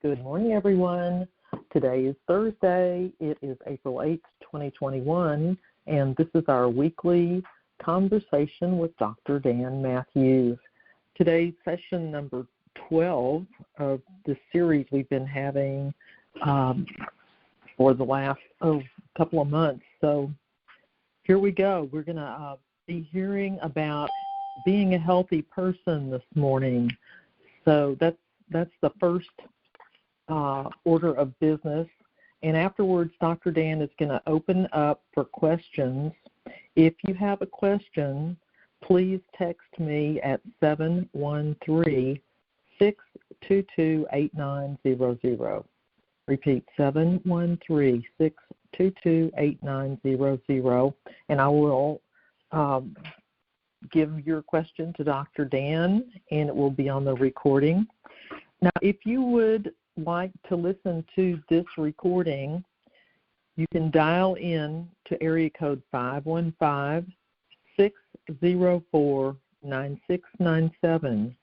Good morning, everyone. Today is Thursday. It is April 8th, 2021, and this is our weekly conversation with Dr. Dan Matthews. Today's session number 12 of the series we've been having for the last couple of months. So here we go. We're going to be hearing about being a healthy person this morning. So that's the first order of business, and afterwards Dr. Dan is going to open up for questions. If you have a question, please text me at 713-622-8900. Repeat, 713-622-8900, and I will give your question to Dr. Dan, and it will be on the recording. Now, if you would like to listen to this recording, you can dial in to area code 515-604-9697.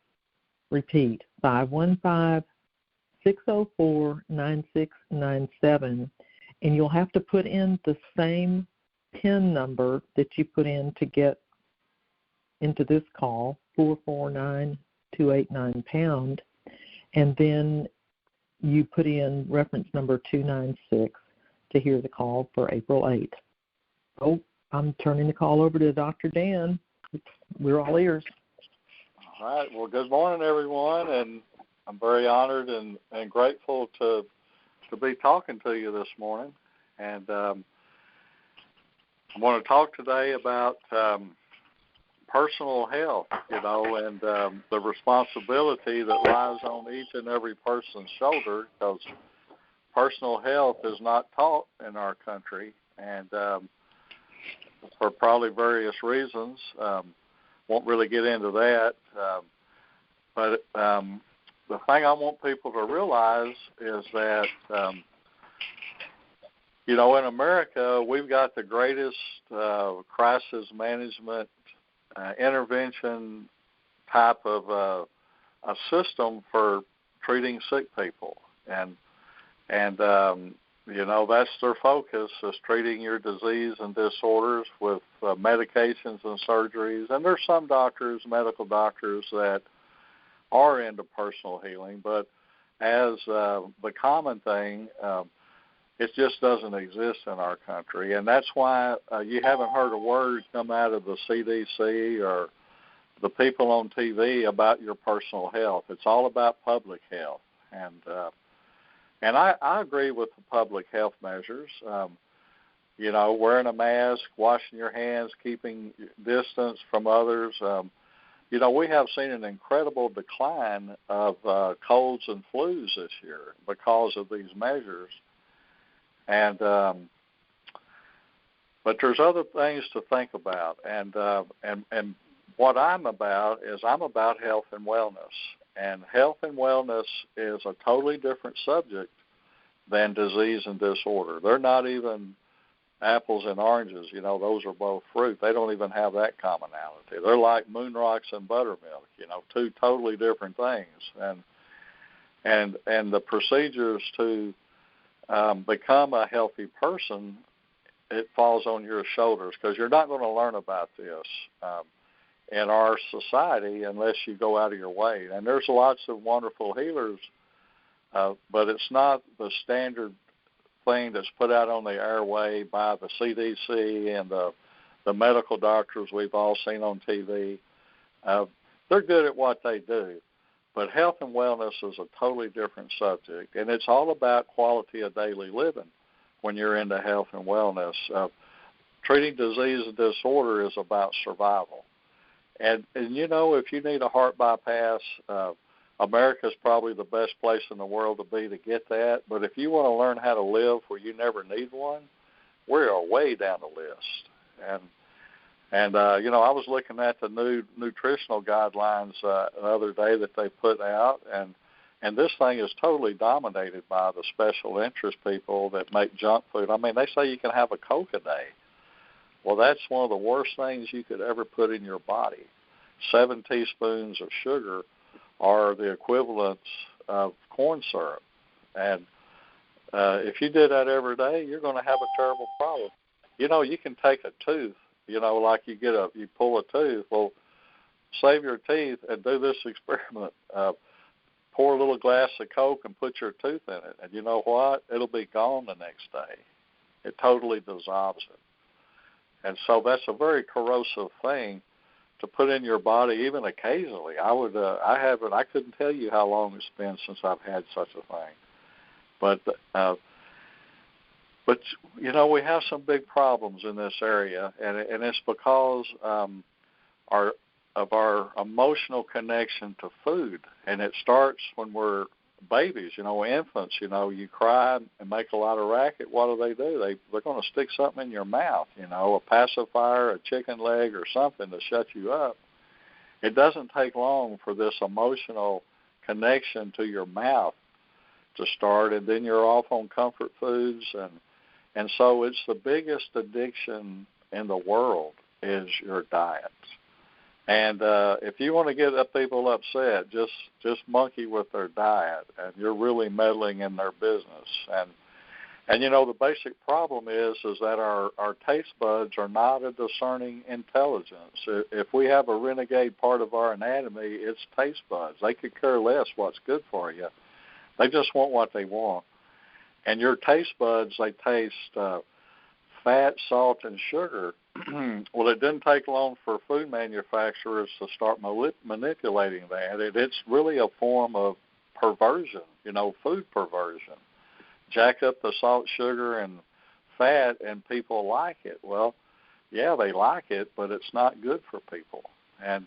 Repeat, 515-604-9697. And you'll have to put in the same PIN number that you put in to get into this call, 449289#, and then you put in reference number 296 to hear the call for April 8th. So I'm turning the call over to Dr. Dan. We're all ears. All right. Well, good morning, everyone, and I'm very honored and grateful to be talking to you this morning. And I want to talk today about personal health, and the responsibility that lies on each and every person's shoulder, because personal health is not taught in our country, and for probably various reasons. Won't really get into that, but the thing I want people to realize is that, in America, we've got the greatest crisis management intervention type of a system for treating sick people, and that's their focus, is treating your disease and disorders with medications and surgeries. And there's some doctors, medical doctors, that are into personal healing, but as the common thing, it just doesn't exist in our country, and that's why you haven't heard a word come out of the CDC or the people on TV about your personal health. It's all about public health, and I agree with the public health measures. Wearing a mask, washing your hands, keeping distance from others. We have seen an incredible decline of colds and flus this year because of these measures. And but there's other things to think about, and what I'm about is I'm about health and wellness, and health and wellness is a totally different subject than disease and disorder. They're not even apples and oranges. Those are both fruit. They don't even have that commonality. They're like moon rocks and buttermilk. Two totally different things, and the procedures to become a healthy person, it falls on your shoulders, because you're not going to learn about this in our society unless you go out of your way. And there's lots of wonderful healers, but it's not the standard thing that's put out on the airway by the CDC and the medical doctors we've all seen on TV. They're good at what they do. But health and wellness is a totally different subject, and it's all about quality of daily living when you're into health and wellness. Treating disease and disorder is about survival. And if you need a heart bypass, America's probably the best place in the world to be to get that. But if you want to learn how to live where you never need one, we're way down the list. And I was looking at the new nutritional guidelines the other day that they put out, and this thing is totally dominated by the special interest people that make junk food. I mean, they say you can have a Coke a day. Well, that's one of the worst things you could ever put in your body. 7 teaspoons of sugar are the equivalents of corn syrup. And if you did that every day, you're going to have a terrible problem. You know, you can take a tooth, you know, like you pull a tooth. Well, save your teeth and do this experiment. Pour a little glass of Coke and put your tooth in it. And you know what? It'll be gone the next day. It totally dissolves it. And so that's a very corrosive thing to put in your body, even occasionally. I couldn't tell you how long it's been since I've had such a thing. But you know, we have some big problems in this area, and it's because of our emotional connection to food. And it starts when we're babies, you know, infants. You know, you cry and make a lot of racket. What do? They're going to stick something in your mouth, you know, a pacifier, a chicken leg or something to shut you up. It doesn't take long for this emotional connection to your mouth to start, and then you're off on comfort foods. And so it's the biggest addiction in the world is your diet. And if you want to get people upset, just monkey with their diet, and you're really meddling in their business. And you know, the basic problem is that our taste buds are not a discerning intelligence. If we have a renegade part of our anatomy, it's taste buds. They could care less what's good for you. They just want what they want. And your taste buds, they taste fat, salt, and sugar. Well, it didn't take long for food manufacturers to start manipulating that. It's really a form of perversion, you know, food perversion. Jack up the salt, sugar, and fat, and people like it. Well, yeah, they like it, but it's not good for people. And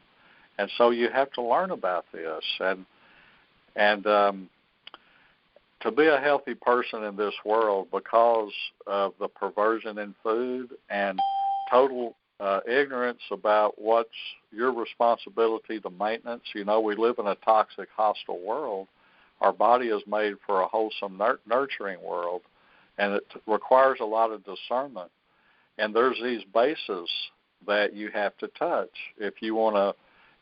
so you have to learn about this. And to be a healthy person in this world, because of the perversion in food and total ignorance about what's your responsibility to maintenance. You know, we live in a toxic, hostile world. Our body is made for a wholesome, nurturing world, and it requires a lot of discernment. And there's these bases that you have to touch if you want to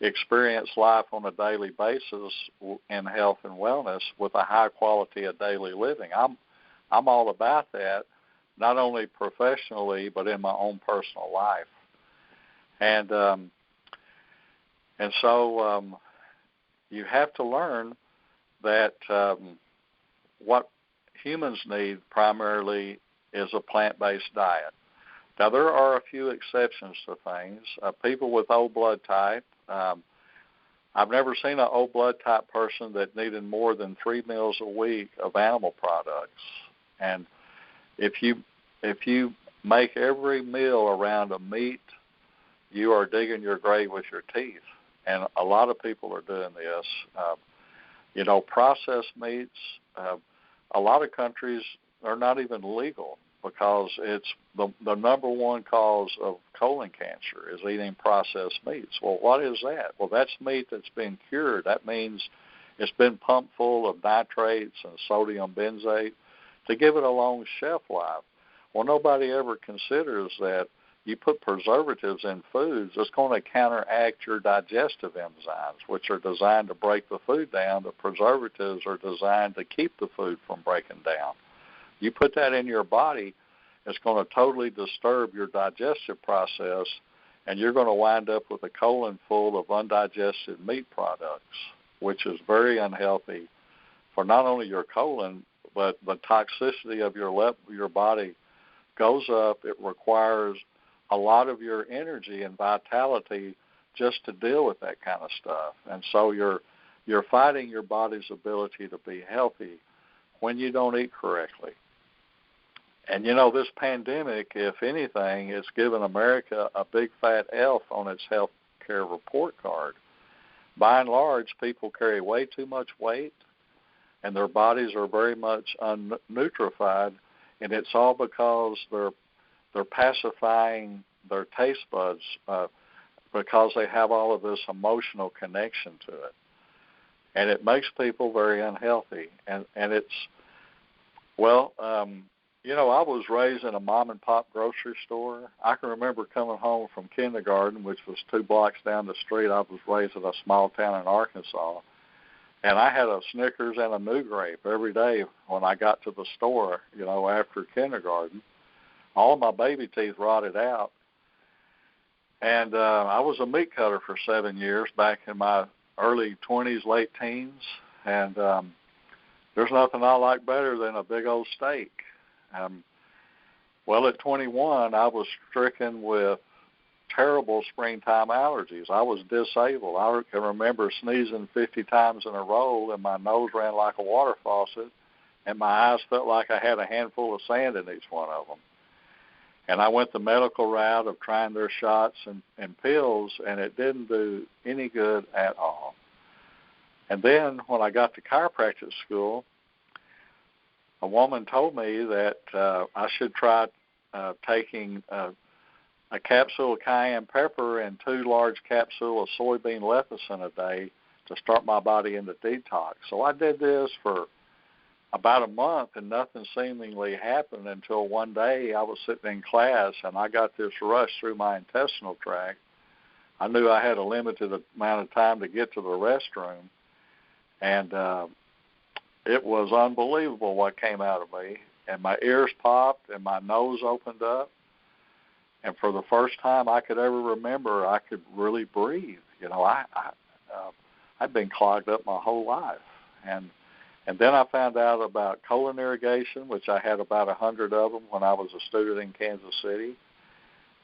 experience life on a daily basis in health and wellness with a high quality of daily living. I'm all about that, not only professionally but in my own personal life. And so you have to learn that what humans need primarily is a plant-based diet. Now, there are a few exceptions to things. People with O blood type, I've never seen an O blood type person that needed more than 3 meals a week of animal products. And if you make every meal around a meat, you are digging your grave with your teeth. And a lot of people are doing this. You know, processed meats, a lot of countries are not even legal because it's the number one cause of colon cancer is eating processed meats. Well, what is that? Well, that's meat that's been cured. That means it's been pumped full of nitrates and sodium benzate to give it a long shelf life. Well, nobody ever considers that you put preservatives in foods, it's going to counteract your digestive enzymes, which are designed to break the food down. The preservatives are designed to keep the food from breaking down. You put that in your body, it's going to totally disturb your digestive process, and you're going to wind up with a colon full of undigested meat products, which is very unhealthy for not only your colon, but the toxicity of your body goes up. It requires a lot of your energy and vitality just to deal with that kind of stuff. And so you're fighting your body's ability to be healthy when you don't eat correctly. And, you know, this pandemic, if anything, has given America a big fat F on its health care report card. By and large, people carry way too much weight, and their bodies are very much unnutrified, and it's all because they're pacifying their taste buds because they have all of this emotional connection to it. And it makes people very unhealthy. And it's, well, you know, I was raised in a mom-and-pop grocery store. I can remember coming home from kindergarten, which was 2 blocks down the street. I was raised in a small town in Arkansas. And I had a Snickers and a New Grape every day when I got to the store, after kindergarten. All of my baby teeth rotted out. And I was a meat cutter for 7 years back in my early 20s, late teens. And there's nothing I like better than a big old steak. Well, at 21, I was stricken with terrible springtime allergies. I was disabled. I can remember sneezing 50 times in a row, and my nose ran like a water faucet, and my eyes felt like I had a handful of sand in each one of them. And I went the medical route of trying their shots and pills, and it didn't do any good at all. And then when I got to chiropractic school, a woman told me that I should try taking a capsule of cayenne pepper and 2 large capsules of soybean lecithin a day to start my body into detox. So I did this for about a month, and nothing seemingly happened until one day I was sitting in class, and I got this rush through my intestinal tract. I knew I had a limited amount of time to get to the restroom, and it was unbelievable what came out of me. And my ears popped, and my nose opened up. And for the first time I could ever remember, I could really breathe. I'd been clogged up my whole life. And then I found out about colon irrigation, which I had about 100 of them when I was a student in Kansas City.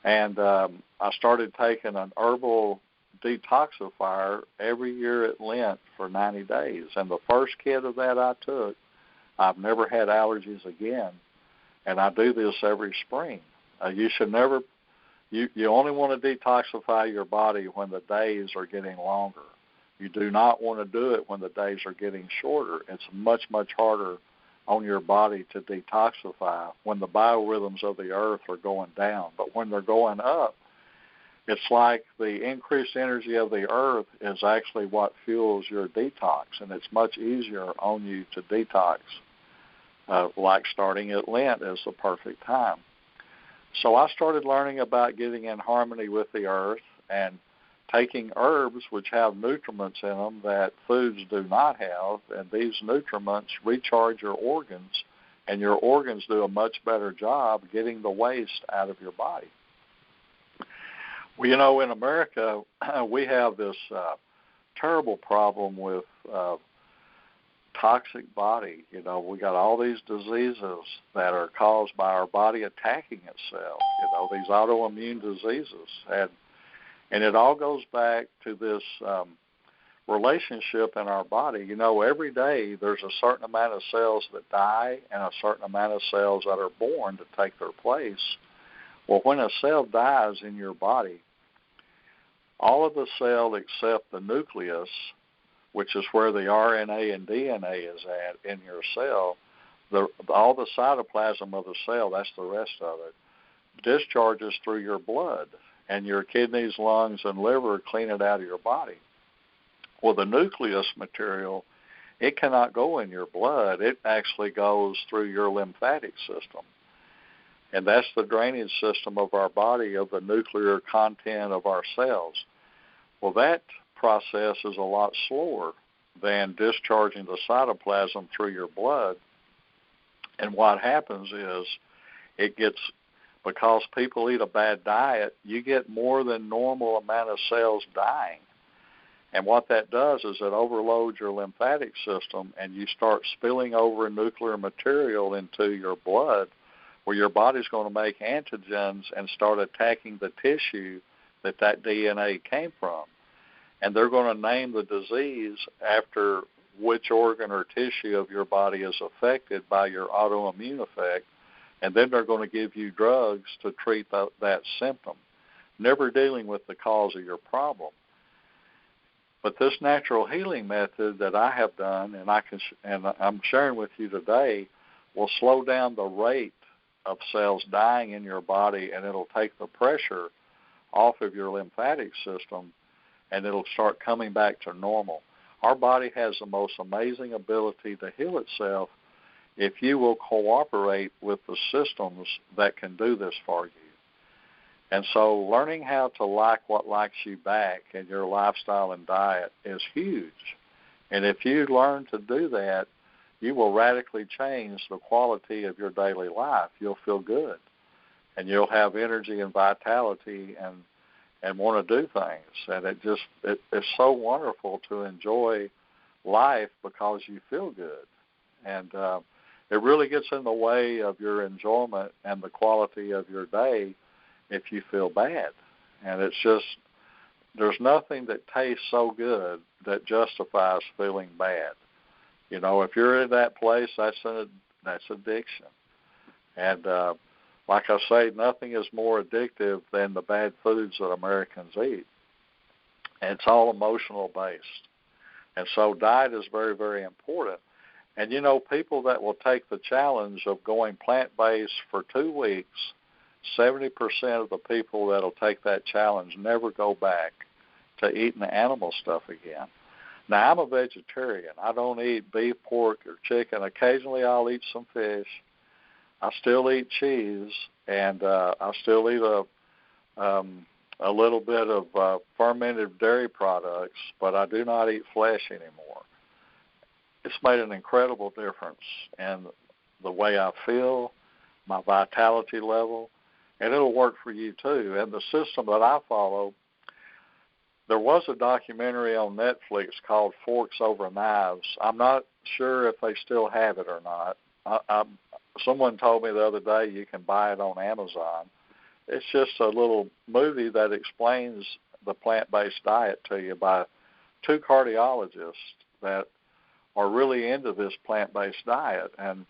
And I started taking an herbal detoxifier every year at Lent for 90 days. And the first kit of that I took, I've never had allergies again. And I do this every spring. You should never, you only want to detoxify your body when the days are getting longer. You do not want to do it when the days are getting shorter. It's much, much harder on your body to detoxify when the biorhythms of the earth are going down. But when they're going up, it's like the increased energy of the earth is actually what fuels your detox, and it's much easier on you to detox. Like starting at Lent is the perfect time. So I started learning about getting in harmony with the earth and taking herbs which have nutriments in them that foods do not have, and these nutriments recharge your organs, and your organs do a much better job getting the waste out of your body. Well, in America, we have this terrible problem with toxic body. We got all these diseases that are caused by our body attacking itself, these autoimmune diseases. And it all goes back to this relationship in our body. Every day there's a certain amount of cells that die and a certain amount of cells that are born to take their place. Well, when a cell dies in your body, all of the cell except the nucleus, which is where the RNA and DNA is at in your cell, all the cytoplasm of the cell, that's the rest of it, discharges through your blood, and your kidneys, lungs, and liver clean it out of your body. Well, the nucleus material, it cannot go in your blood. It actually goes through your lymphatic system. And that's the drainage system of our body of the nuclear content of our cells. Well, that process is a lot slower than discharging the cytoplasm through your blood. And what happens is because people eat a bad diet, you get more than normal amount of cells dying. And what that does is it overloads your lymphatic system, and you start spilling over nuclear material into your blood, where your body's going to make antigens and start attacking the tissue that DNA came from. And they're going to name the disease after which organ or tissue of your body is affected by your autoimmune effect, and then they're going to give you drugs to treat that symptom, never dealing with the cause of your problem. But this natural healing method that I have done, and I'm sharing with you today, will slow down the rate of cells dying in your body, and it'll take the pressure off of your lymphatic system, and it'll start coming back to normal. Our body has the most amazing ability to heal itself if you will cooperate with the systems that can do this for you. And so learning how to like what likes you back in your lifestyle and diet is huge. And if you learn to do that, you will radically change the quality of your daily life. You'll feel good, and you'll have energy and vitality and want to do things. And it's so wonderful to enjoy life because you feel good. And it really gets in the way of your enjoyment and the quality of your day if you feel bad. And it's just, there's nothing that tastes so good that justifies feeling bad. You know, if you're in that place, that's addiction. And like I say, nothing is more addictive than the bad foods that Americans eat. And it's all emotional based. And so diet is very, very important. And, you know, people that will take the challenge of going plant-based for 2 weeks, 70% of the people that will take that challenge never go back to eating animal stuff again. Now, I'm a vegetarian. I don't eat beef, pork, or chicken. Occasionally I'll eat some fish. I still eat cheese, and I still eat a little bit of fermented dairy products, but I do not eat flesh anymore. It's made an incredible difference in the way I feel, my vitality level, and it'll work for you too. And the system that I follow, there was a documentary on Netflix called Forks Over Knives. I'm not sure if they still have it or not. Someone told me the other day you can buy it on Amazon. It's just a little movie that explains the plant-based diet to you by 2 cardiologists that are really into this plant-based diet. And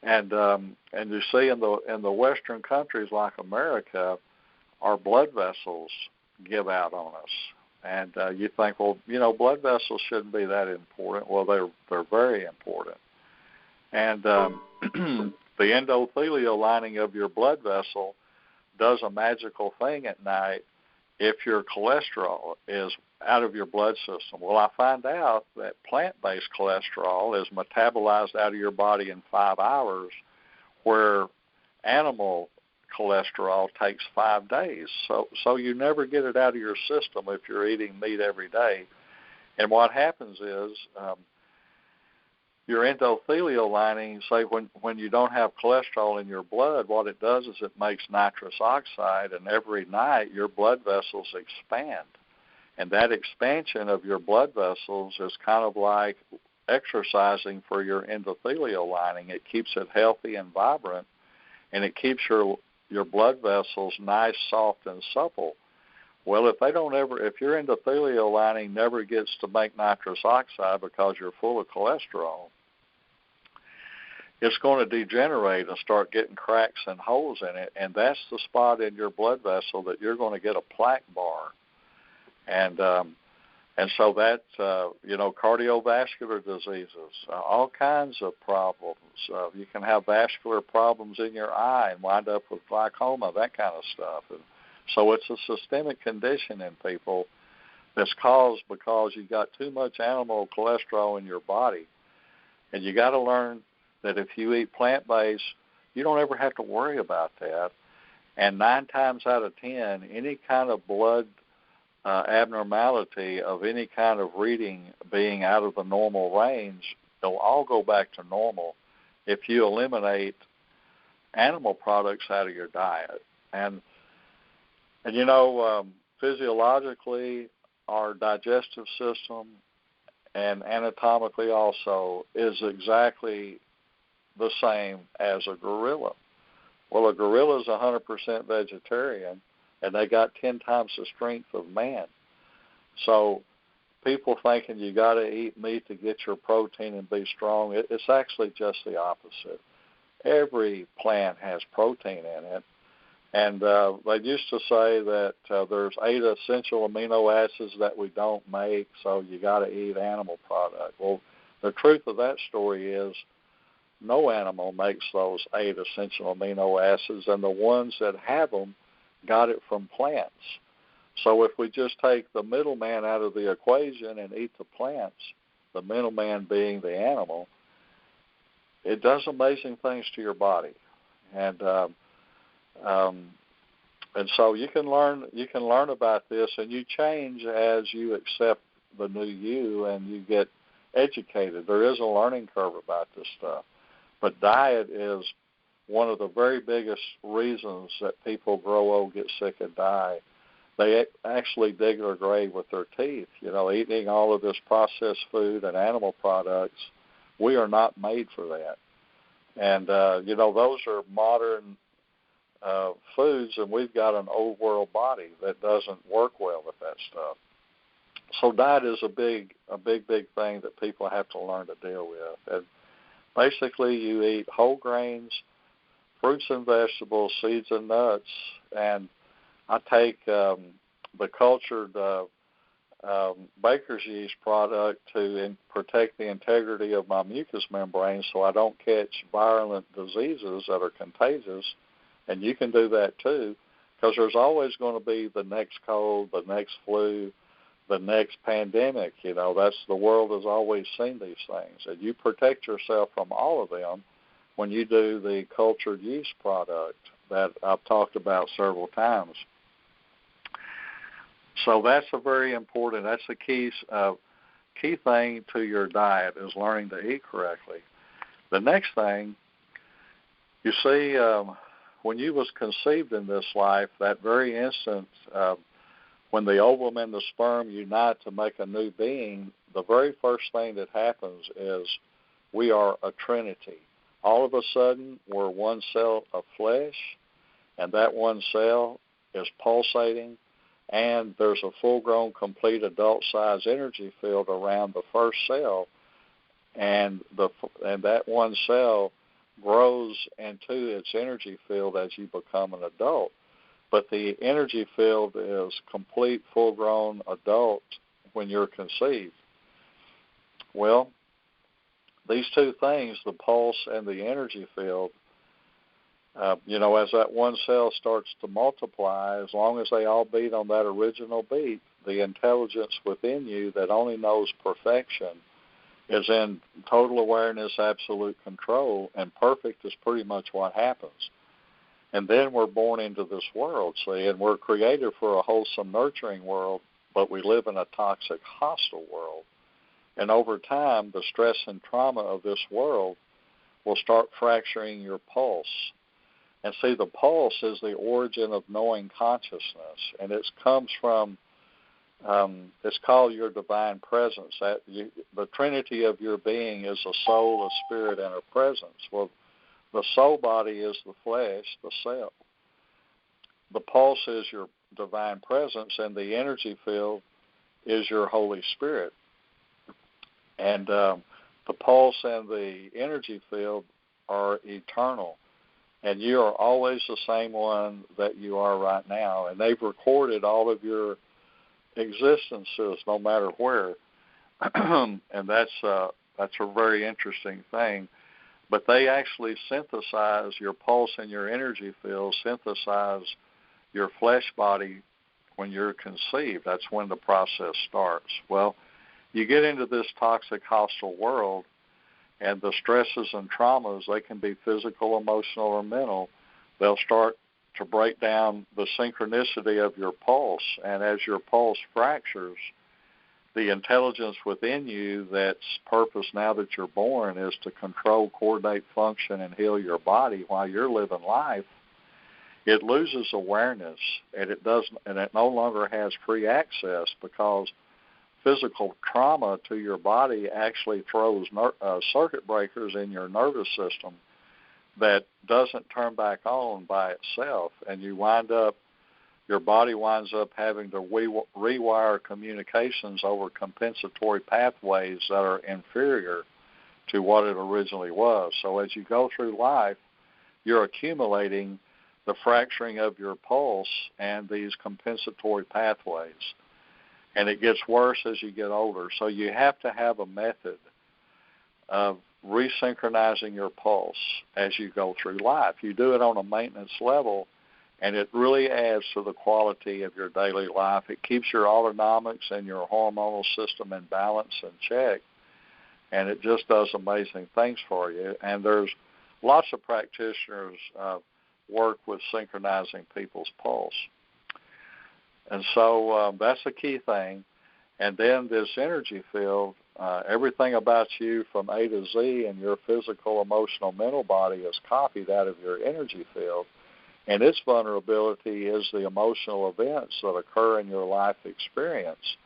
you see in the Western countries like America, our blood vessels give out on us. And you think, well, you know, blood vessels shouldn't be that important. Well, they're very important. And the endothelial lining of your blood vessel does a magical thing at night if your cholesterol is out of your blood system. Well, I find out that plant-based cholesterol is metabolized out of your body in 5 hours, where animal cholesterol takes 5 days. So you never get it out of your system if you're eating meat every day. And what happens is your endothelial lining, say when you don't have cholesterol in your blood, what it does is it makes nitrous oxide, and every night your blood vessels expand. And that expansion of your blood vessels is kind of like exercising for your endothelial lining. It keeps it healthy and vibrant, and it keeps your blood vessels nice, soft, and supple. Well, if your endothelial lining never gets to make nitrous oxide because you're full of cholesterol, it's going to degenerate and start getting cracks and holes in it, and that's the spot in your blood vessel that you're going to get a plaque bar. And so that's, cardiovascular diseases, all kinds of problems. You can have vascular problems in your eye and wind up with glaucoma, that kind of stuff. And so it's a systemic condition in people that's caused because you got too much animal cholesterol in your body. And you got to learn that if you eat plant-based, you don't ever have to worry about that. And 9 times out of 10, any kind of blood abnormality of any kind of reading being out of the normal range, they'll all go back to normal if you eliminate animal products out of your diet. And physiologically, our digestive system and anatomically also is exactly the same as a gorilla. Well, a gorilla is 100% vegetarian, and they got 10 times the strength of man. So people thinking you got to eat meat to get your protein and be strong, it's actually just the opposite. Every plant has protein in it. And they used to say that there's 8 essential amino acids that we don't make, so you got to eat animal product. Well, the truth of that story is no animal makes those 8 essential amino acids, and the ones that have them got it from plants. So if we just take the middleman out of the equation and eat the plants, the middleman being the animal, it does amazing things to your body. And so you can learn about this, and you change as you accept the new you, and you get educated. There is a learning curve about this stuff. But diet is one of the very biggest reasons that people grow old, get sick, and die. They actually dig their grave with their teeth. Eating all of this processed food and animal products, we are not made for that. And, those are modern foods, and we've got an old world body that doesn't work well with that stuff. So diet is a big thing that people have to learn to deal with. And basically, you eat whole grains, fruits and vegetables, seeds and nuts, and I take the cultured baker's yeast product to protect the integrity of my mucous membrane so I don't catch virulent diseases that are contagious. And you can do that too, because there's always going to be the next cold, the next flu, the next pandemic. That's the world has always seen these things. And you protect yourself from all of them when you do the cultured yeast product that I've talked about several times. So that's that's the key thing to your diet is learning to eat correctly. The next thing, you see, when you was conceived in this life, that very instant, when the ovum and the sperm unite to make a new being, the very first thing that happens is we are a trinity. All of a sudden, we're one cell of flesh, and that one cell is pulsating, and there's a full-grown, complete adult-size energy field around the first cell, and that one cell grows into its energy field as you become an adult. But the energy field is complete, full-grown adult when you're conceived. Well, these two things, the pulse and the energy field, as that one cell starts to multiply, as long as they all beat on that original beat, the intelligence within you that only knows perfection is in total awareness, absolute control, and perfect is pretty much what happens. And then we're born into this world, see, and we're created for a wholesome, nurturing world, but we live in a toxic, hostile world. And over time, the stress and trauma of this world will start fracturing your pulse. And see, the pulse is the origin of knowing consciousness, and it comes from, it's called your divine presence. The trinity of your being is a soul, a spirit, and a presence. Well, the soul body is the flesh, the cell. The pulse is your divine presence, and the energy field is your Holy Spirit. And the pulse and the energy field are eternal. And you are always the same one that you are right now. And they've recorded all of your existences no matter where. And that's a very interesting thing. But they actually synthesize your pulse and your energy field, synthesize your flesh body when you're conceived. That's when the process starts. Well, you get into this toxic, hostile world, and the stresses and traumas, they can be physical, emotional, or mental. They'll start to break down the synchronicity of your pulse. And as your pulse fractures, the intelligence within you that's purpose now that you're born is to control, coordinate, function, and heal your body while you're living life. It loses awareness, and it no longer has free access because physical trauma to your body actually throws circuit breakers in your nervous system that doesn't turn back on by itself, and your body winds up having to rewire communications over compensatory pathways that are inferior to what it originally was. So as you go through life, you're accumulating the fracturing of your pulse and these compensatory pathways. And it gets worse as you get older. So you have to have a method of resynchronizing your pulse as you go through life. You do it on a maintenance level, and it really adds to the quality of your daily life. It keeps your autonomics and your hormonal system in balance and check, and it just does amazing things for you. And there's lots of practitioners work with synchronizing people's pulse. And so that's a key thing. And then this energy field, Everything about you from A to Z in your physical, emotional, mental body is copied out of your energy field, and its vulnerability is the emotional events that occur in your life experience.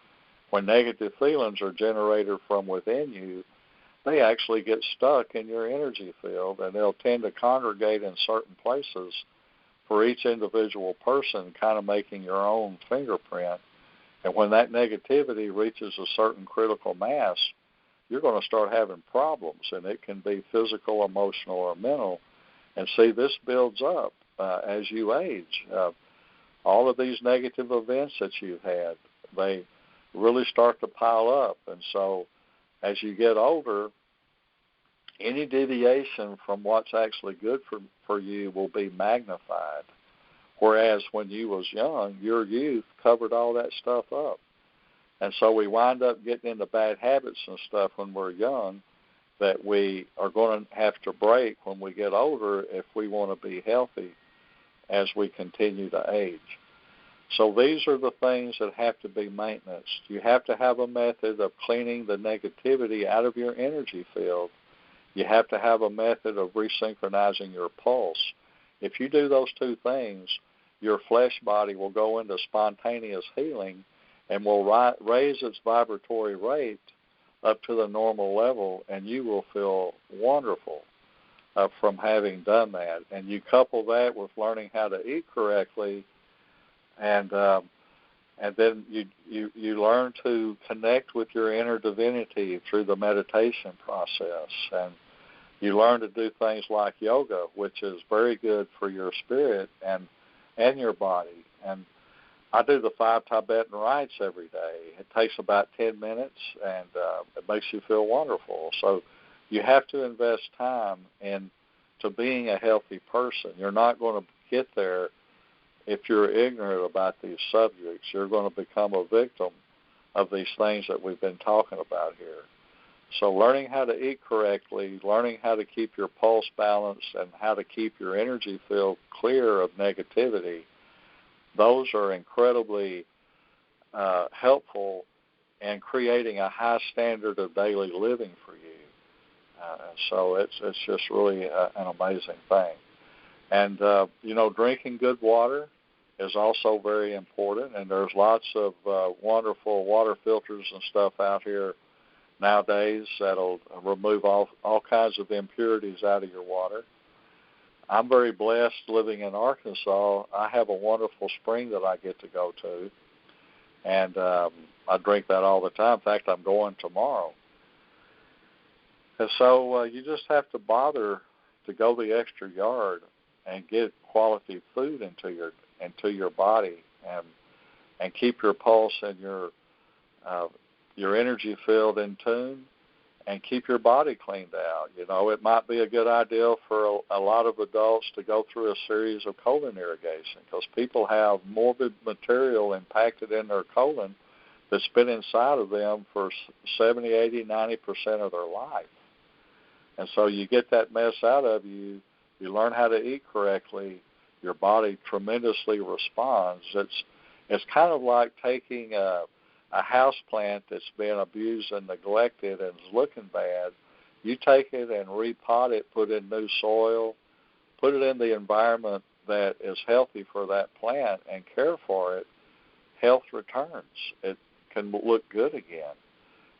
When negative feelings are generated from within you, they actually get stuck in your energy field, and they'll tend to congregate in certain places for each individual person, kind of making your own fingerprint. And when that negativity reaches a certain critical mass, you're going to start having problems, and it can be physical, emotional, or mental. And see, this builds up as you age. All of these negative events that you've had, they really start to pile up. And so as you get older, any deviation from what's actually good for you will be magnified. Whereas when you was young, your youth covered all that stuff up. And so we wind up getting into bad habits and stuff when we're young that we are going to have to break when we get older if we want to be healthy as we continue to age. So these are the things that have to be maintenance. You have to have a method of cleaning the negativity out of your energy field. You have to have a method of resynchronizing your pulse. If you do those two things, your flesh body will go into spontaneous healing and will raise its vibratory rate up to the normal level, and you will feel wonderful from having done that. And you couple that with learning how to eat correctly, and then you learn to connect with your inner divinity through the meditation process, and you learn to do things like yoga, which is very good for your spirit and your body. And I do the 5 Tibetan rites every day. It takes about 10 minutes, and it makes you feel wonderful. So you have to invest time into being a healthy person. You're not going to get there if you're ignorant about these subjects. You're going to become a victim of these things that we've been talking about here. So learning how to eat correctly, learning how to keep your pulse balanced, and how to keep your energy field clear of negativity, those are incredibly helpful in creating a high standard of daily living for you. So it's just really an amazing thing. And, drinking good water is also very important, and there's lots of wonderful water filters and stuff out here nowadays that'll remove all kinds of impurities out of your water. I'm very blessed living in Arkansas. I have a wonderful spring that I get to go to, and I drink that all the time. In fact, I'm going tomorrow. And so you just have to bother to go the extra yard and get quality food into your body, and keep your pulse and your energy field in tune, and keep your body cleaned out. It might be a good idea for a lot of adults to go through a series of colon irrigation, because people have morbid material impacted in their colon that's been inside of them for 70, 80, 90% of their life. And so you get that mess out of you, you learn how to eat correctly, your body tremendously responds. It's kind of like taking a house plant that's been abused and neglected and is looking bad. You take it and repot it, put in new soil, put it in the environment that is healthy for that plant, and care for it, health returns. It can look good again,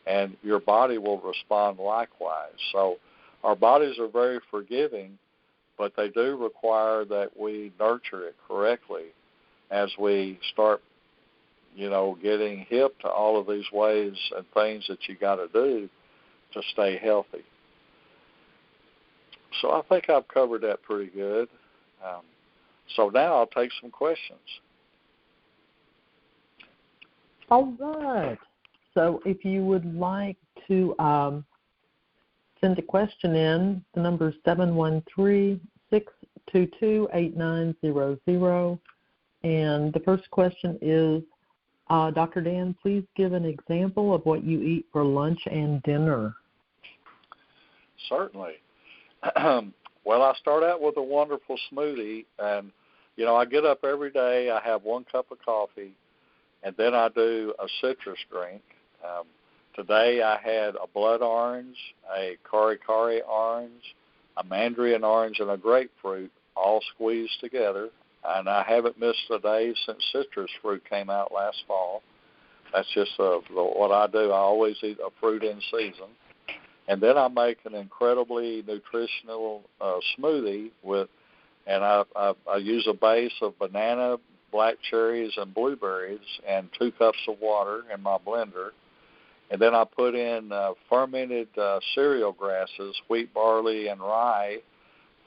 and your body will respond likewise. So our bodies are very forgiving, but they do require that we nurture it correctly as we start getting hip to all of these ways and things that you got to do to stay healthy. So I think I've covered that pretty good. So now I'll take some questions. All right. So if you would like to send a question in, the number is 713-622-8900. And the first question is, Dr. Dan, please give an example of what you eat for lunch and dinner. Certainly. Well, I start out with a wonderful smoothie, and, I get up every day, I have 1 cup of coffee, and then I do a citrus drink. Today I had a blood orange, a kari orange, a mandarin orange, and a grapefruit all squeezed together. And I haven't missed a day since citrus fruit came out last fall. That's just what I do. I always eat a fruit in season. And then I make an incredibly nutritional smoothie and I use a base of banana, black cherries, and blueberries, and 2 cups of water in my blender. And then I put in fermented cereal grasses, wheat, barley, and rye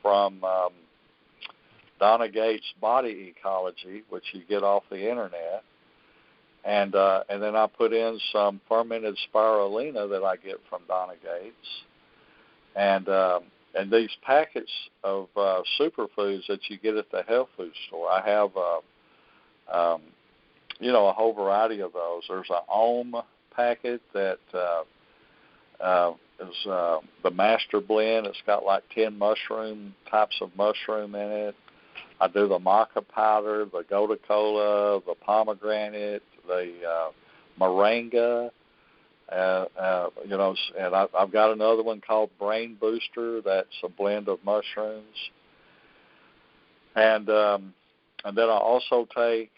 from Donna Gates' Body Ecology, which you get off the internet. And then I put in some fermented spirulina that I get from Donna Gates. And these packets of superfoods that you get at the health food store, I have, a whole variety of those. There's an Om packet that is the master blend. It's got like 10 types of mushroom in it. I do the maca powder, the gotu kola, the pomegranate, the moringa, and I've got another one called Brain Booster. That's a blend of mushrooms, and then I also take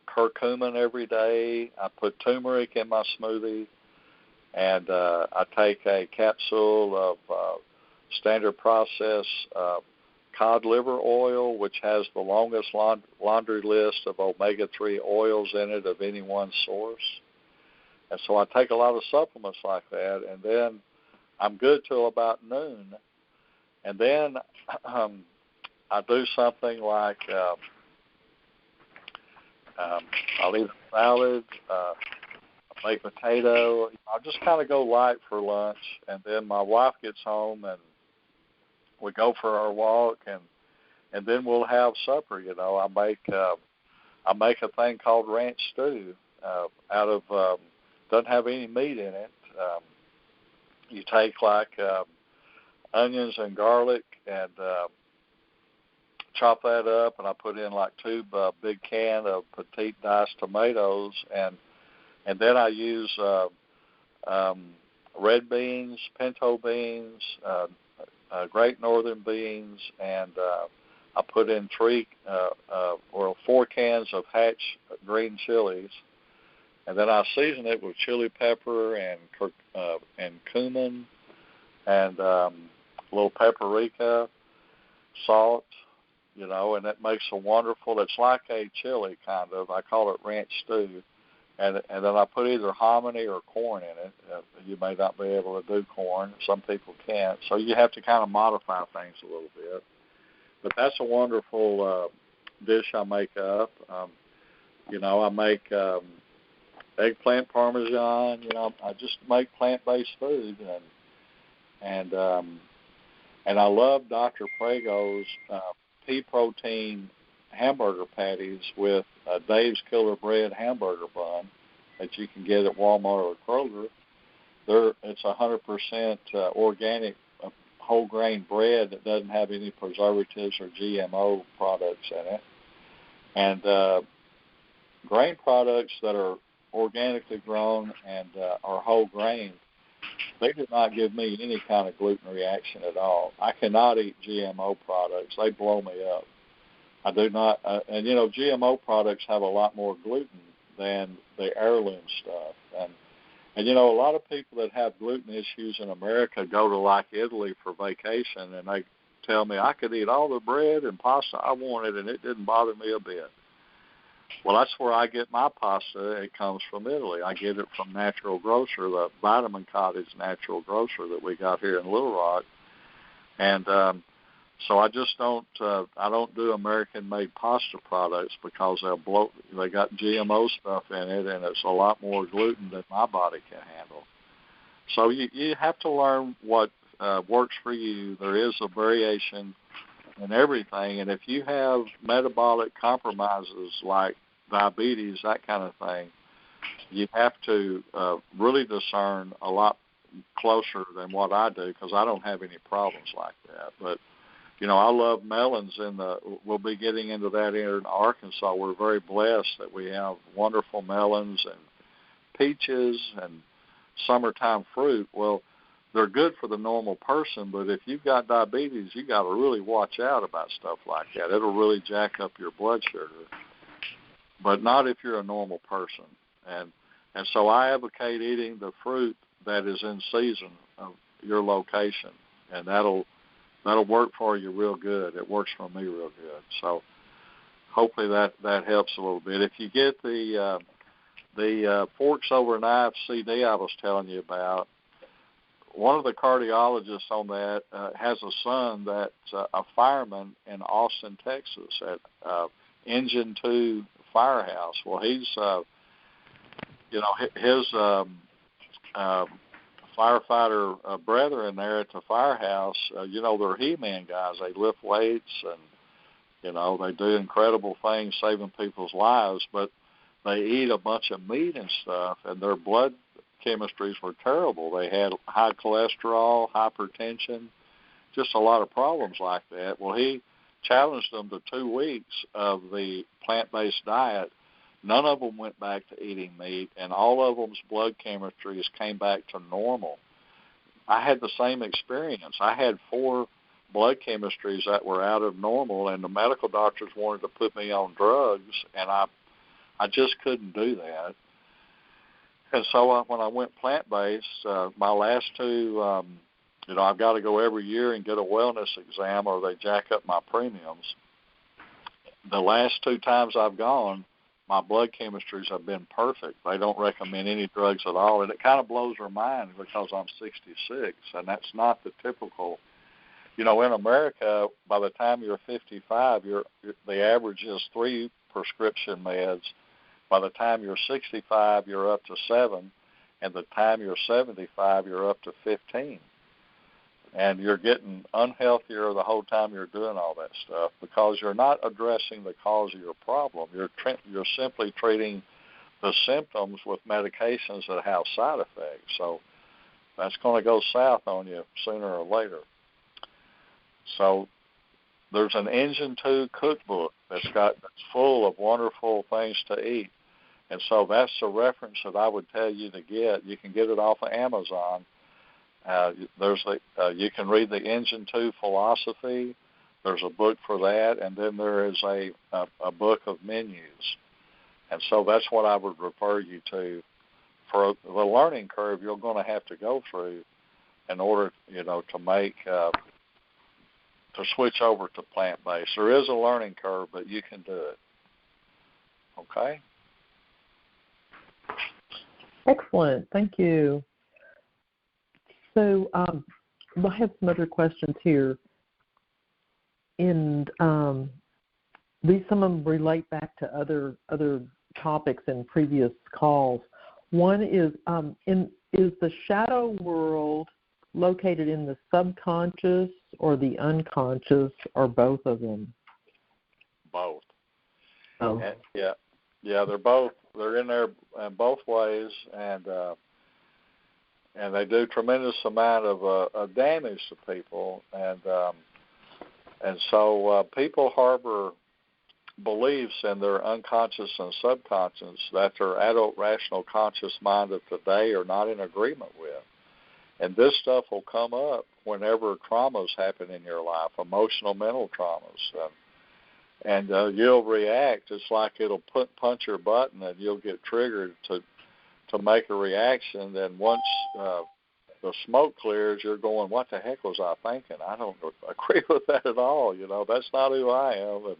curcumin every day. I put turmeric in my smoothie, and I take a capsule of standard process cod liver oil, which has the longest laundry list of omega-3 oils in it of any one source. And so I take a lot of supplements like that, and then I'm good till about noon. And then I do something like I'll eat a salad, a baked potato. I'll just kind of go light for lunch, and then my wife gets home, and we go for our walk, and then we'll have supper. I make a thing called ranch stew out of doesn't have any meat in it. You take like onions and garlic and chop that up, and I put in like 2 big can of petite diced tomatoes, and then I use red beans, pinto beans, Great Northern beans, and I put in 4 cans of Hatch green chilies, and then I season it with chili pepper and cumin and a little paprika, salt, and it makes a wonderful. It's like a chili kind of. I call it ranch stew. And then I put either hominy or corn in it. You may not be able to do corn. Some people can't. So you have to kind of modify things a little bit. But that's a wonderful dish I make up. I make eggplant parmesan. I just make plant-based food. And I love Dr. Prago's pea protein hamburger patties with Dave's Killer Bread hamburger bun that you can get at Walmart or Kroger. It's 100% organic whole grain bread that doesn't have any preservatives or GMO products in it. And grain products that are organically grown and are whole grain, they do not give me any kind of gluten reaction at all. I cannot eat GMO products. They blow me up. I do not, and GMO products have a lot more gluten than the heirloom stuff. And a lot of people that have gluten issues in America go to like Italy for vacation, and they tell me I could eat all the bread and pasta I wanted, and it didn't bother me a bit. Well, that's where I get my pasta. It comes from Italy. I get it from Natural Grocer, the Vitamin Cottage Natural Grocer that we got here in Little Rock, and so I just don't do American-made pasta products because they got GMO stuff in it, and it's a lot more gluten than my body can handle. So you have to learn what works for you. There is a variation in everything, and if you have metabolic compromises like diabetes, that kind of thing, you have to really discern a lot closer than what I do because I don't have any problems like that. But I love melons, we'll be getting into that here in Arkansas. We're very blessed that we have wonderful melons and peaches and summertime fruit. Well, they're good for the normal person, but if you've got diabetes, you got to really watch out about stuff like that. It'll really jack up your blood sugar, but not if you're a normal person. And so I advocate eating the fruit that is in season of your location, and that'll work for you real good. It works for me real good. So hopefully that helps a little bit. If you get the Forks Over Knives CD I was telling you about, one of the cardiologists on that has a son that's a fireman in Austin, Texas, at Engine 2 Firehouse. Well, he's, his firefighter brethren there at the firehouse, they're He-Man guys. They lift weights and, they do incredible things saving people's lives, but they eat a bunch of meat and stuff, and their blood chemistries were terrible. They had high cholesterol, hypertension, just a lot of problems like that. Well, he challenged them to 2 weeks of the plant-based diet. None of them went back to eating meat, and all of them's blood chemistries came back to normal. I had the same experience. I had 4 blood chemistries that were out of normal, and the medical doctors wanted to put me on drugs, and I just couldn't do that. And so when I went plant-based, my last 2, I've got to go every year and get a wellness exam or they jack up my premiums. The last 2 times I've gone, my blood chemistries have been perfect. They don't recommend any drugs at all, and it kind of blows their mind because I'm 66, and that's not the typical. In America, by the time you're 55, the average is 3 prescription meds. By the time you're 65, you're up to 7, and the time you're 75, you're up to 15. And you're getting unhealthier the whole time you're doing all that stuff because you're not addressing the cause of your problem. You're simply treating the symptoms with medications that have side effects. So that's going to go south on you sooner or later. So there's an Engine 2 cookbook that's full of wonderful things to eat. And so that's the reference that I would tell you to get. You can get it off of Amazon. You can read the Engine 2 philosophy. There's a book for that, and then there is a book of menus. And so that's what I would refer you to for the learning curve you're going to have to go through in order, to make to switch over to plant-based. There is a learning curve, but you can do it. Okay? Excellent. Thank you. So I have some other questions here. And some of them relate back to other topics in previous calls. One is, is the shadow world located in the subconscious or the unconscious, or both of them? Both. Oh. And, yeah, they're both. They're in there both ways, and they do tremendous amount of damage to people, and so people harbor beliefs in their unconscious and subconscious that their adult rational conscious mind of today are not in agreement with. And this stuff will come up whenever traumas happen in your life, emotional, mental traumas. And you'll react. It's like it'll punch your button, and you'll get triggered to make a reaction. Then once the smoke clears, you're going, what the heck was I thinking? I don't agree with that at all. That's not who I am. And,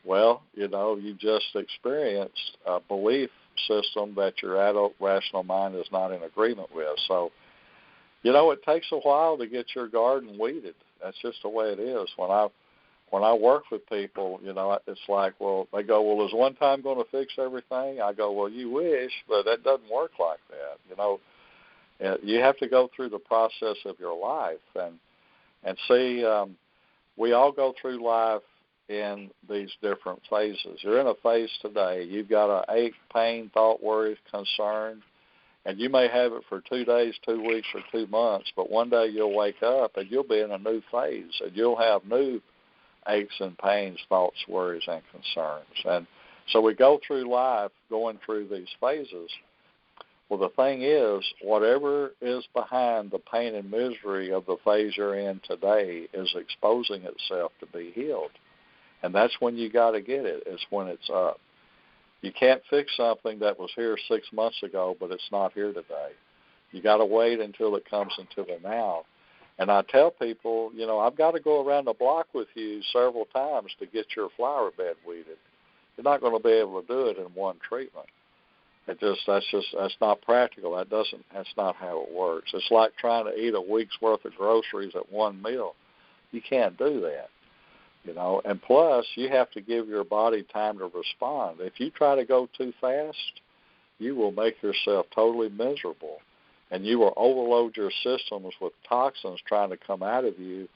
well, you just experienced a belief system that your adult rational mind is not in agreement with. So, it takes a while to get your garden weeded. That's just the way it is. When I work with people, it's like, well, they go, well, is one time going to fix everything? I go, well, you wish, but that doesn't work like that. You have to go through the process of your life and see. We all go through life in these different phases. You're in a phase today. You've got an ache, pain, thought, worry, concern, and you may have it for 2 days, 2 weeks, or 2 months, but one day you'll wake up and you'll be in a new phase, and you'll have new aches and pains, thoughts, worries, and concerns. And so we go through life going through these phases. Well, the thing is, whatever is behind the pain and misery of the phase you're in today is exposing itself to be healed. And that's when you got to get it. It's when it's up. You can't fix something that was here 6 months ago, but it's not here today. You got to wait until it comes into the now. And I tell people, I've got to go around the block with you several times to get your flower bed weeded. You're not going to be able to do it in one treatment. That's not practical. That's not how it works. It's like trying to eat a week's worth of groceries at one meal. You can't do that. And plus you have to give your body time to respond. If you try to go too fast, you will make yourself totally miserable, and you will overload your systems with toxins trying to come out of you,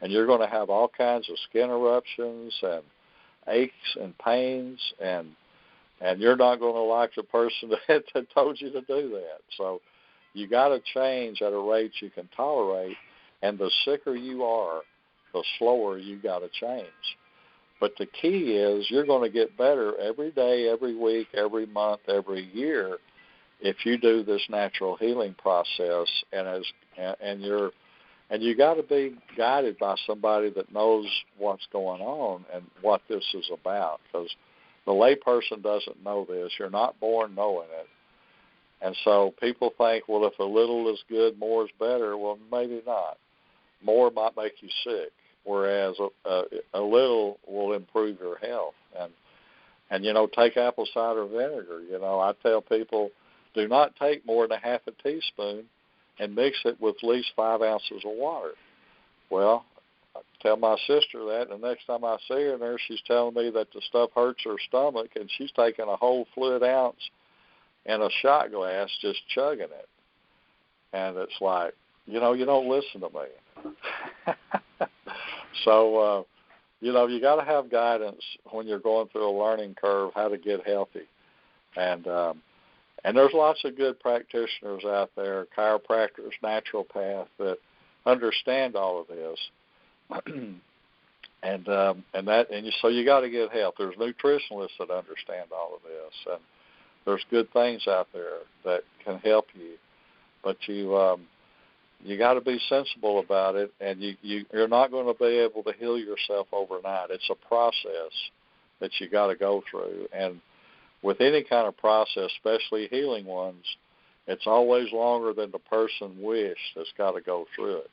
and you're going to have all kinds of skin eruptions and aches and pains, and you're not going to like the person that told you to do that. So you got to change at a rate you can tolerate, and the sicker you are, the slower you got to change. But the key is you're going to get better every day, every week, every month, every year if you do this natural healing process, and you got to be guided by somebody that knows what's going on and what this is about, because the layperson doesn't know this. You're not born knowing it. And so people think, well, if a little is good, more is better. Well, maybe not. More might make you sick, whereas a little will improve your health. And take apple cider vinegar. I tell people, do not take more than a half a teaspoon and mix it with at least 5 ounces of water. Well, I tell my sister that, and the next time I see her there, she's telling me that the stuff hurts her stomach, and she's taking a whole fluid ounce in a shot glass, just chugging it. And it's like, you don't listen to me. So, you got to have guidance when you're going through a learning curve how to get healthy. And there's lots of good practitioners out there, chiropractors, naturopaths, that understand all of this. So you got to get help. There's nutritionists that understand all of this, and there's good things out there that can help you. But you got to be sensible about it, and you're not going to be able to heal yourself overnight. It's a process that you got to go through, and with any kind of process, especially healing ones, it's always longer than the person wished that's got to go through it.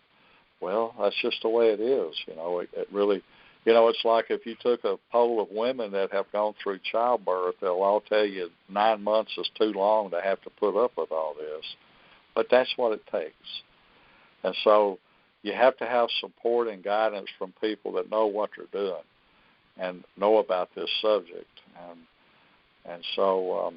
Well, that's just the way it is. It really, it's like if you took a poll of women that have gone through childbirth, they'll all tell you 9 months is too long to have to put up with all this. But that's what it takes. And so you have to have support and guidance from people that know what they're doing and know about this subject. And so,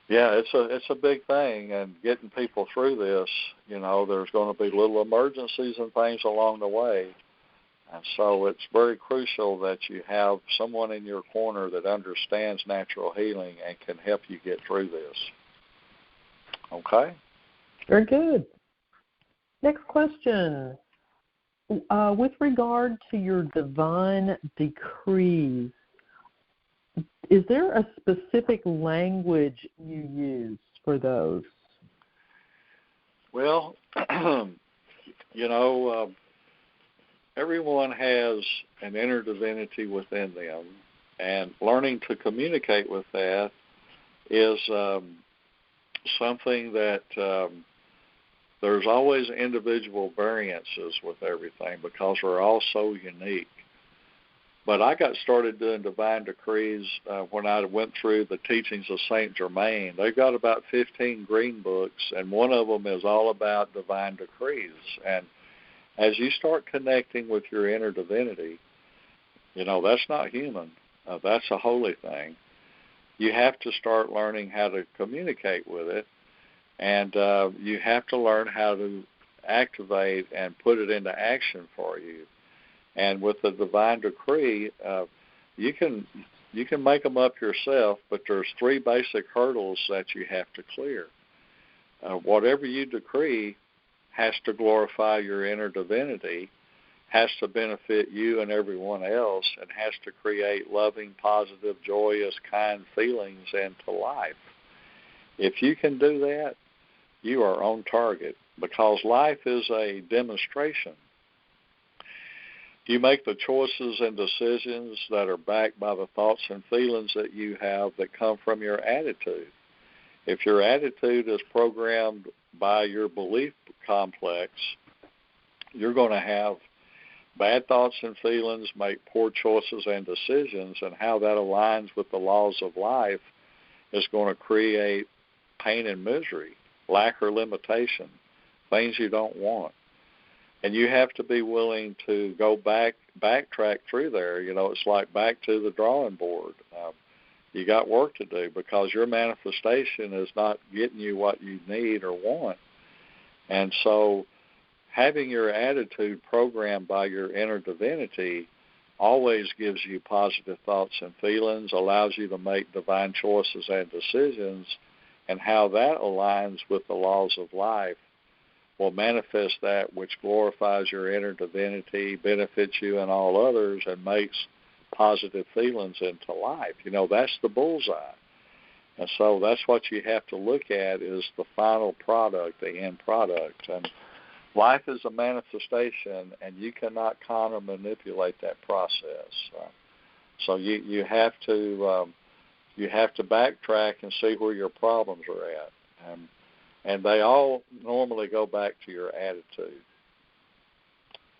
it's a big thing, and getting people through this, there's going to be little emergencies and things along the way. And so it's very crucial that you have someone in your corner that understands natural healing and can help you get through this. Okay? Very good. Next question. With regard to your divine decrees, is there a specific language you use for those? Well, everyone has an inner divinity within them, and learning to communicate with that is something that there's always individual variances with everything because we're all so unique. But I got started doing divine decrees when I went through the teachings of St. Germain. They've got about 15 green books, and one of them is all about divine decrees. And as you start connecting with your inner divinity, that's not human. That's a holy thing. You have to start learning how to communicate with it, and you have to learn how to activate and put it into action for you. And with the divine decree, you can make them up yourself, but there's 3 basic hurdles that you have to clear. Whatever you decree has to glorify your inner divinity, has to benefit you and everyone else, and has to create loving, positive, joyous, kind feelings into life. If you can do that, you are on target, because life is a demonstration. You make the choices and decisions that are backed by the thoughts and feelings that you have that come from your attitude. If your attitude is programmed by your belief complex, you're going to have bad thoughts and feelings, make poor choices and decisions, and how that aligns with the laws of life is going to create pain and misery, lack or limitation, things you don't want. And you have to be willing to go backtrack through there. You know, it's like back to the drawing board. You got work to do, because your manifestation is not getting you what you need or want. And so having your attitude programmed by your inner divinity always gives you positive thoughts and feelings, allows you to make divine choices and decisions, and how that aligns with the laws of life will manifest that which glorifies your inner divinity, benefits you and all others, and makes positive feelings into life. You know, that's the bullseye. And so that's what you have to look at, is the final product, the end product. And life is a manifestation, and you cannot kind of manipulate that process. So you have to backtrack and see where your problems are at. And they all normally go back to your attitude.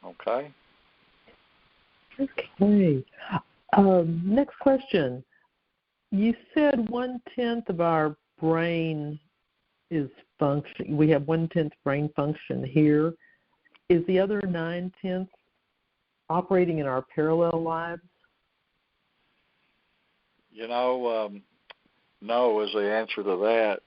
Okay? Okay. Next question. You said 1/10 of our brain is function. We have 1/10 brain function here. Is the other 9/10 operating in our parallel lives? You know, no is the answer to that.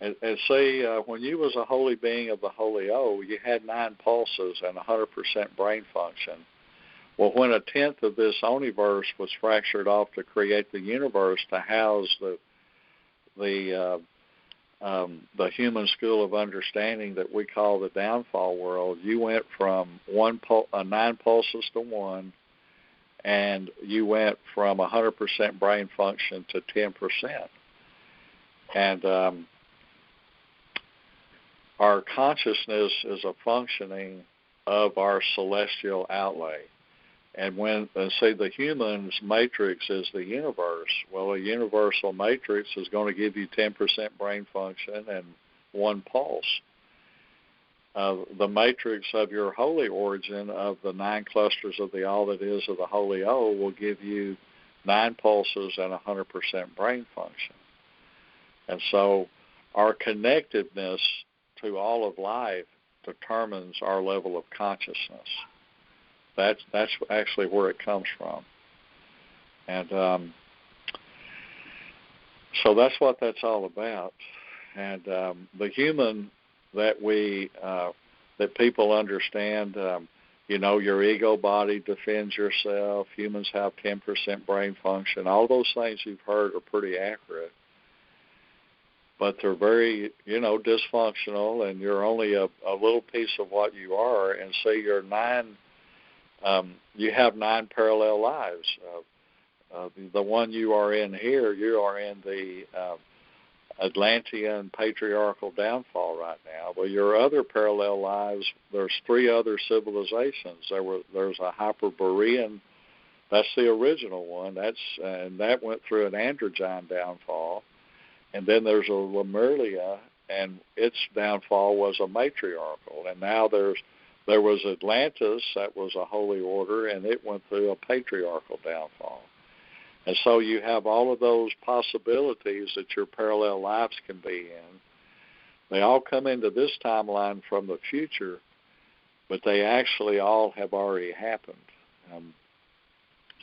And see, when you was a holy being of the Holy O, you had 9 pulses and 100% brain function. Well, when 1/10 of this universe was fractured off to create the universe to house the human school of understanding that we call the downfall world, you went from 9 pulses to 1, and you went from 100% brain function to 10%. And our consciousness is a functioning of our celestial outlay. And the human's matrix is the universe. Well, a universal matrix is going to give you 10% brain function and 1 pulse. The matrix of your holy origin of the 9 clusters of the all that is of the Holy O will give you 9 pulses and 100% brain function. And so our connectedness to all of life determines our level of consciousness. That's actually where it comes from. And so that's what that's all about. And the human that that people understand, you know, your ego body defends yourself. Humans have 10% brain function. All those things you've heard are pretty accurate. But they're very, dysfunctional, and you're only a little piece of what you are. And so you're you have 9 parallel lives. The one you are in here, you are in the Atlantean patriarchal downfall right now. Well, your other parallel lives, there's 3 other civilizations. There's a Hyperborean, that's the original one. And that went through an androgyne downfall. And then there's a Lemuria, and its downfall was a matriarchal. And now there was Atlantis, that was a holy order, and it went through a patriarchal downfall. And so you have all of those possibilities that your parallel lives can be in. They all come into this timeline from the future, but they actually all have already happened.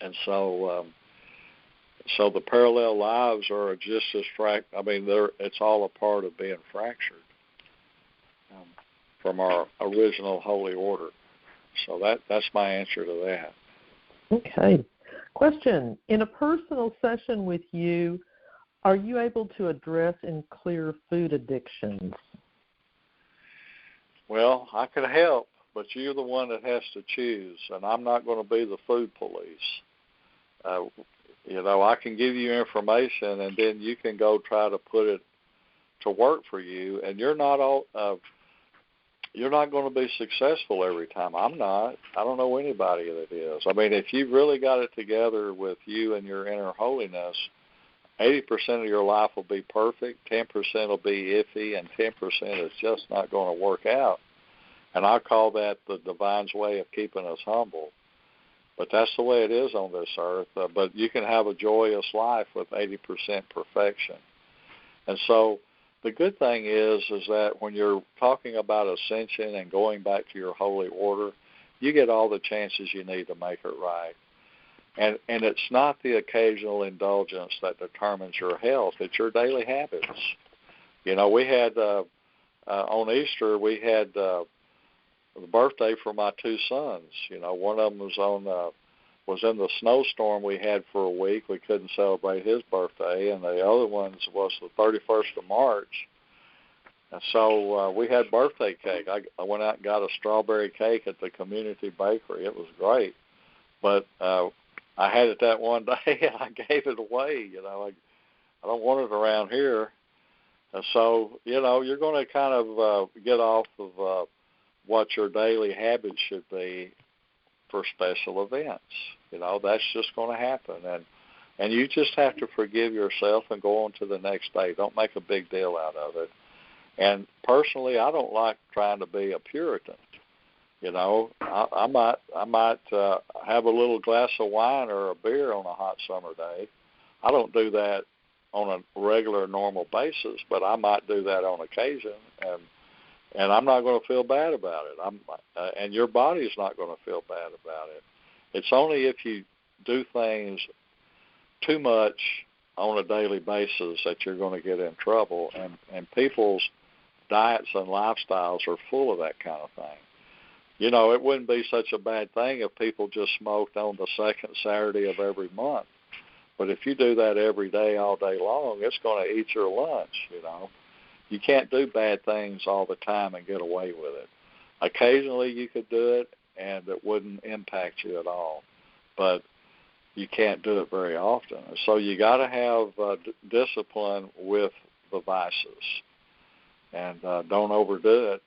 And so the parallel lives are just as it's all a part of being fractured from our original holy order. So that's my answer to that. Okay. Question. In a personal session with you, are you able to address and clear food addictions? Well, I could help, but you're the one that has to choose, and I'm not going to be the food police. I can give you information, and then you can go try to put it to work for you, and you're not going to be successful every time. I'm not. I don't know anybody that is. I mean, if you've really got it together with you and your inner holiness, 80% of your life will be perfect, 10% will be iffy, and 10% is just not going to work out. And I call that the divine's way of keeping us humble. But that's the way it is on this earth. But you can have a joyous life with 80% perfection. And so the good thing is that when you're talking about ascension and going back to your holy order, you get all the chances you need to make it right. And it's not the occasional indulgence that determines your health. It's your daily habits. We had, on Easter, we had the birthday for my two sons. One of them was in the snowstorm we had for a week. We couldn't celebrate his birthday, and the other one was the 31st of March. And so we had birthday cake. I went out and got a strawberry cake at the community bakery. It was great. But I had it that one day, and I gave it away. I don't want it around here. And so, you're going to kind of get off of what your daily habits should be for special events. That's just going to happen. And you just have to forgive yourself and go on to the next day. Don't make a big deal out of it. And personally, I don't like trying to be a Puritan. I might have a little glass of wine or a beer on a hot summer day. I don't do that on a regular, normal basis, but I might do that on occasion, and I'm not going to feel bad about it. And your body's not going to feel bad about it. It's only if you do things too much on a daily basis that you're going to get in trouble, and people's diets and lifestyles are full of that kind of thing. It wouldn't be such a bad thing if people just smoked on the second Saturday of every month. But if you do that every day, all day long, it's going to eat your lunch, You can't do bad things all the time and get away with it. Occasionally you could do it, and it wouldn't impact you at all. But you can't do it very often. So you got to have discipline with the vices. And don't overdo it.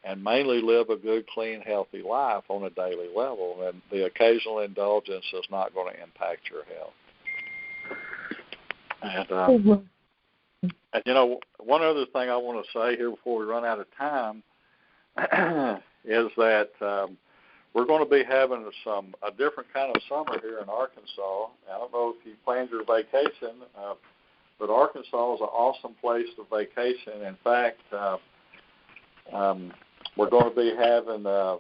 And mainly live a good, clean, healthy life on a daily level. And the occasional indulgence is not going to impact your health. And one other thing I want to say here before we run out of time is that we're going to be having a different kind of summer here in Arkansas. I don't know if you planned your vacation, but Arkansas is an awesome place to vacation. In fact, we're going to be having, my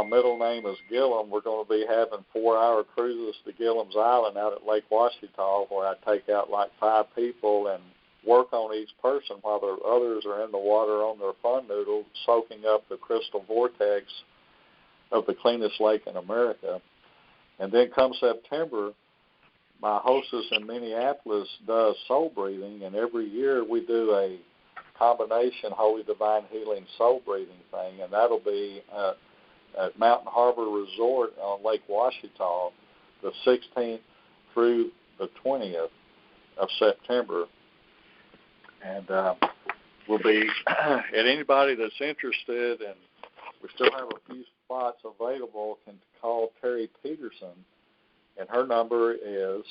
middle name is Gillum. We're going to be having 4-hour cruises to Gillum's Island out at Lake Ouachita, where I take out like 5 people and work on each person while the others are in the water on their fun noodle, soaking up the crystal vortex of the cleanest lake in America. And then come September, my hostess in Minneapolis does soul breathing, and every year we do a combination Holy Divine Healing soul breathing thing, and that'll be at Mountain Harbor Resort on Lake Ouachita the 16th through the 20th of September. And we'll be, and anybody that's interested, and we still have a few spots available, can call Terry Peterson, and her number is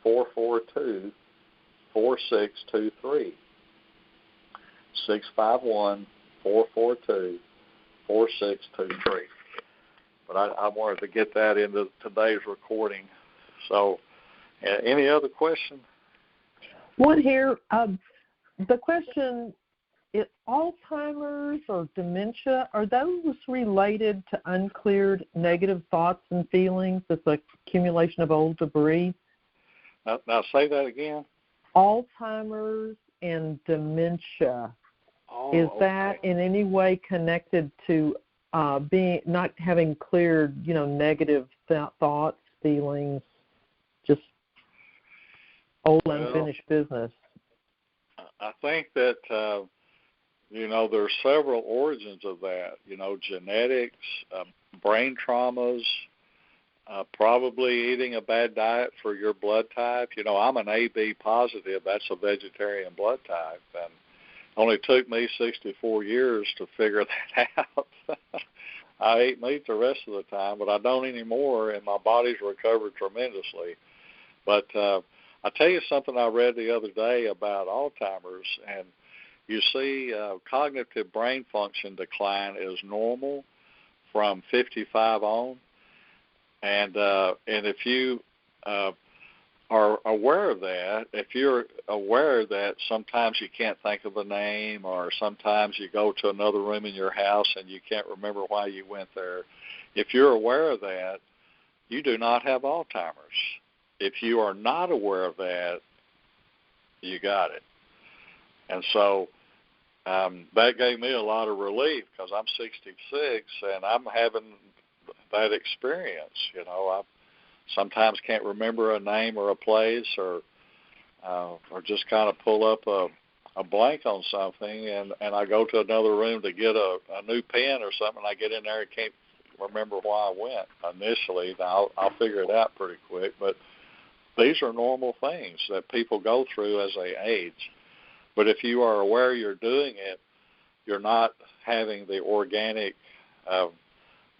651-442-4623. 651-442-4623. But I wanted to get that into today's recording. So, any other question? One here. The question is Alzheimer's or dementia, are those related to uncleared negative thoughts and feelings? It's an accumulation of old debris. Now say that again. Alzheimer's and dementia. Is that in any way connected to being not having cleared, negative thoughts, feelings, just old unfinished business? I think that there's several origins of that. Genetics, brain traumas, Probably eating a bad diet for your blood type. You know, I'm an AB positive. That's a vegetarian blood type. And only took me 64 years to figure that out. I eat meat the rest of the time, but I don't anymore, and my body's recovered tremendously. But I'll tell you something I read the other day about Alzheimer's, and you see cognitive brain function decline is normal from 55 on. And if you are aware of that, if you're aware that sometimes you can't think of a name, or sometimes you go to another room in your house and you can't remember why you went there, if you're aware of that, you do not have Alzheimer's. If you are not aware of that, you got it. And so that gave me a lot of relief, because I'm 66 and I'm having that experience. You know, I sometimes can't remember a name or a place, or just kind of pull up a blank on something, and I go to another room to get a new pen or something, and I get in there and can't remember why I went initially. Now, I'll figure it out pretty quick, but these are normal things that people go through as they age. But if you are aware you're doing it, you're not having the organic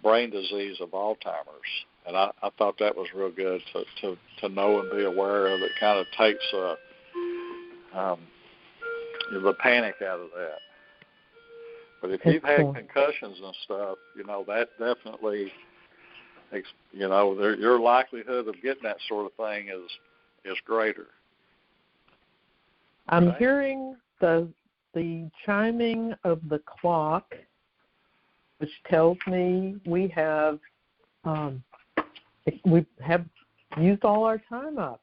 brain disease of Alzheimer's. And I thought that was real good to know and be aware of. It kind of takes the panic out of that. But if you've had concussions and stuff, you know, that definitely, you know, your likelihood of getting that sort of thing is greater. I'm hearing the chiming of the clock, which tells me we have used all our time up.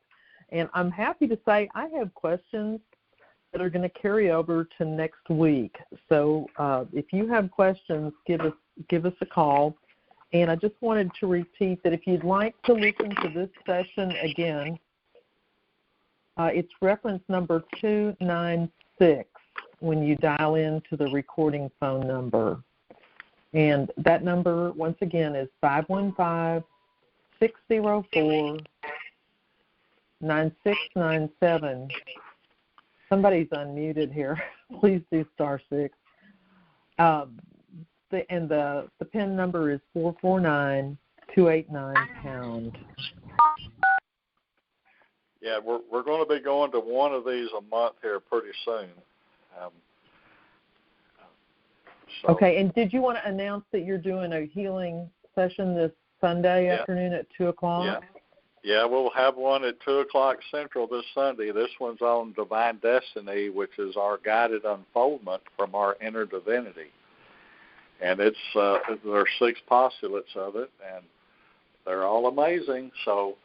And I'm happy to say I have questions that are going to carry over to next week. So if you have questions, give us a call. And I just wanted to repeat that if you'd like to listen to this session again, it's reference number 296 when you dial into the recording phone number. And that number, once again, is 515-604-9697. Somebody's unmuted here. Please do *6. The PIN number is 449-289#. Yeah, we're going to be going to one of these a month here pretty soon. Okay, and did you want to announce that you're doing a healing session this Sunday afternoon at 2 o'clock? Yeah, we'll have one at 2 o'clock Central this Sunday. This one's on Divine Destiny, which is our guided unfoldment from our inner divinity. And there are 6 postulates of it, and they're all amazing. So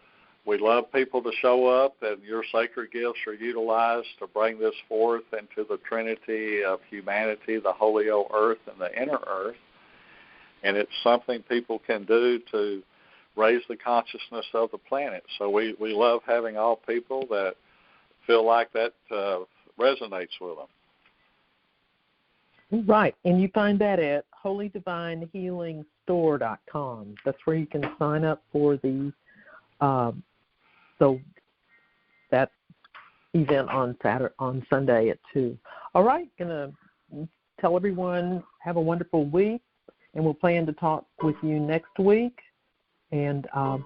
we love people to show up, and your sacred gifts are utilized to bring this forth into the Trinity of humanity, the Holy Old Earth and the inner Earth. And it's something people can do to raise the consciousness of the planet. So we love having all people that feel like that resonates with them. Right, and you find that at holydivinehealingstore.com. That's where you can sign up for the that event on Sunday at 2. All right, going to tell everyone have a wonderful week, and we'll plan to talk with you next week. And have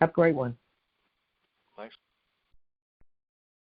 a great one. Thanks.